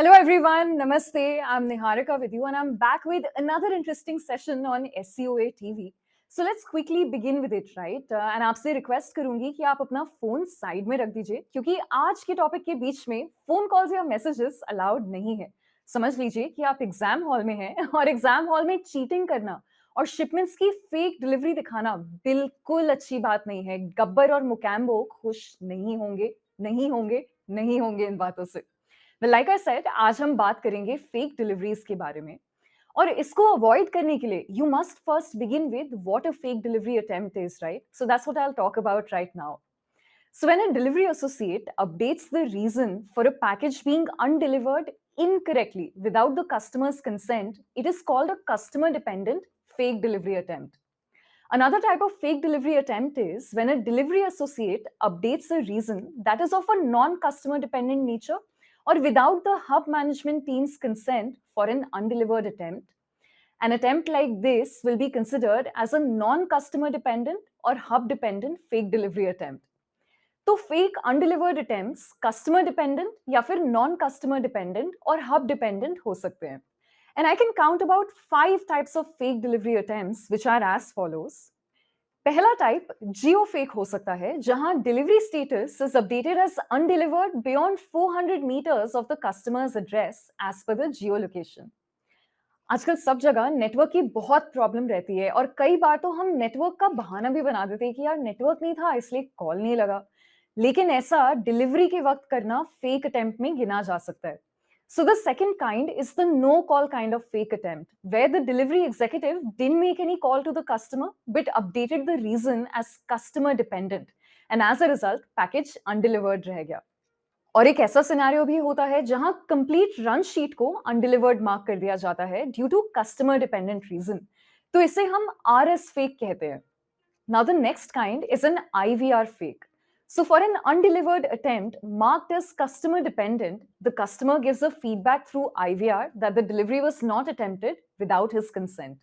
Hello everyone, Namaste. I'm Niharika with you and I'm back with another interesting session on SCOA TV. So let's quickly begin with it, right? And आपसे request करूंगी कि आप अपना phone side में रख दीजिए क्योंकि आज के टॉपिक के बीच में फोन कॉल्स या मैसेजेस अलाउड नहीं है। समझ लीजिए कि आप एग्जाम हॉल में हैं और एग्जाम हॉल में चीटिंग करना और शिपमेंट्स की फेक डिलीवरी दिखाना बिल्कुल अच्छी बात नहीं है। गब्बर और मुकैम्बो खुश नहीं होंगे, नहीं होंगे, नहीं होंगे इन बातों से। लाइक आई सेड, आज हम बात करेंगे फेक डिलीवरीज के बारे में और इसको अवॉइड करने के लिए you must first begin with what a fake delivery attempt is, right? So that's what I will talk about right now. So when a delivery associate updates the reason for a package being undelivered incorrectly without the customer's consent, it is called a customer dependent fake delivery attempt. Another type of fake delivery attempt is when a delivery associate updates a reason that is of a non-customer dependent nature or without the hub management team's consent for an undelivered attempt. An attempt like this will be considered as a non-customer dependent or hub dependent fake delivery attempt. तो fake undelivered attempts customer dependent या फिर non customer dependent और hub dependent हो सकते हैं. And I can count about 5 types of fake delivery attempts, which are as follows. पहला type geo fake हो सकता है, जहां delivery status is updated as undelivered beyond 400 meters of the customers address as per the geo location. आजकल सब जगह network की बहुत प्रॉब्लम रहती है और कई बार तो हम नेटवर्क का बहाना भी बना देते हैं कि यार नेटवर्क नहीं था इसलिए कॉल नहीं लगा, लेकिन ऐसा डिलीवरी के वक्त करना फेक अटेम्प्ट में गिना जा सकता है. So the second kind is the no call kind of fake attempt, where the delivery executive didn't make any call to the customer but updated the reason as customer dependent, and as a result package undelivered रह गया. और एक ऐसा scenario भी होता है जहां complete run sheet को अनडिलीवर्ड मार्क कर दिया जाता है due to customer dependent reason. तो इसे हम RS फेक कहते हैं. Now the next kind is an IVR fake. So for an undelivered attempt marked as customer dependent, the customer gives a feedback through IVR that the delivery was not attempted without his consent.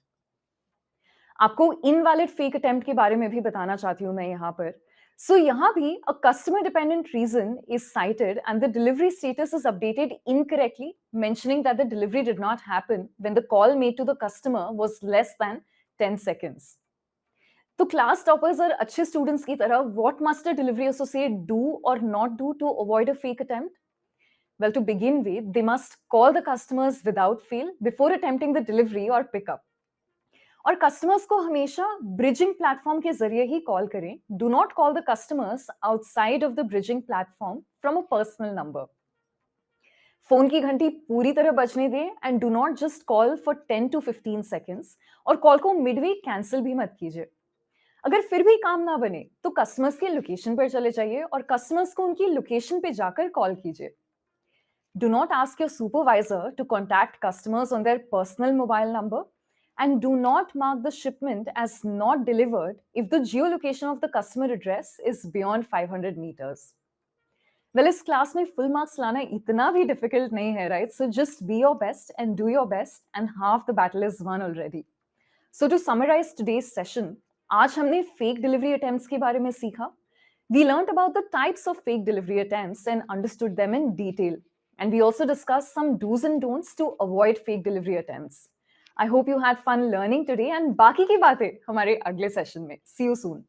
आपको invalid fake attempt के बारे में भी बताना चाहती हूं मैं यहाँ पर. So यहाँ भी a customer dependent reason is cited and the delivery status is updated incorrectly, mentioning that the delivery did not happen when the call made to the customer was less than 10 seconds. तो class toppers और अच्छे students की तरह what must a delivery associate do और not do to avoid a fake attempt? Well, to begin with, they must call the customers without fail before attempting the delivery और pickup. और customers को हमेशा bridging platform के जरिए ही call करें. Do not call the customers outside of the bridging platform from a personal number. Phone की घंटी पूरी तरह बजने दें and do not just call for 10 to 15 seconds और कॉल को मिडवे कैंसिल भी मत कीजिए. अगर फिर भी काम ना बने तो कस्टमर्स की लोकेशन पर चले जाइए और कस्टमर्स को उनकी लोकेशन पे जाकर कॉल कीजिए. Do not ask your supervisor to contact customers on their personal mobile number and do not mark the shipment as not delivered if the geo location of the customer address is beyond 500 metres. Well, इस class में full marks लाना इतना भी difficult नहीं है, right? So just be your best and do your best and half the battle is won already. So to summarise today's session, आज हमने fake delivery attempts के बारे में सीखा. We learned about the types of fake delivery attempts and understood them in detail. And we also discussed some do's and don'ts to avoid fake delivery attempts. I hope you had fun learning today and बाकी की बातें हमारे अगले session में. See you soon.